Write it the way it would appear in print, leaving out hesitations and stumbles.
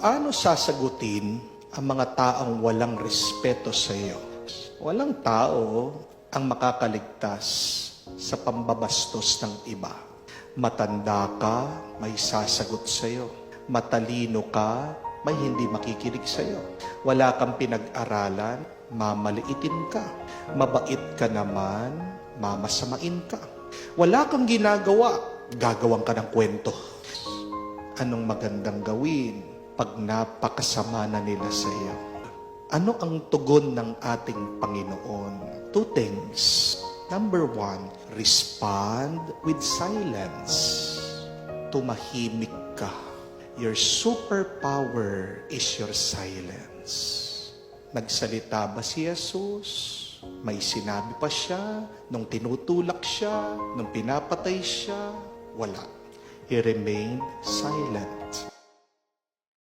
Paano sasagutin ang mga taong walang respeto sa iyo? Walang tao ang makakaligtas sa pambabastos ng iba. Matanda ka, may sasagot sa iyo. Matalino ka, may hindi makikinig sa iyo. Wala kang pinag-aralan, mamaliitin ka. Mabait ka naman, mamasamain ka. Wala kang ginagawa, gagawan ka ng kwento. Anong magandang gawin pag napakasama na nila sa iyo? Ano ang tugon ng ating Panginoon? Two things. Number one, respond with silence. Tumahimik ka. Your superpower is your silence. Nagsalita ba si Jesus? May sinabi pa siya? Nung tinutulak siya? Nung pinapatay siya? Wala. He remained silent.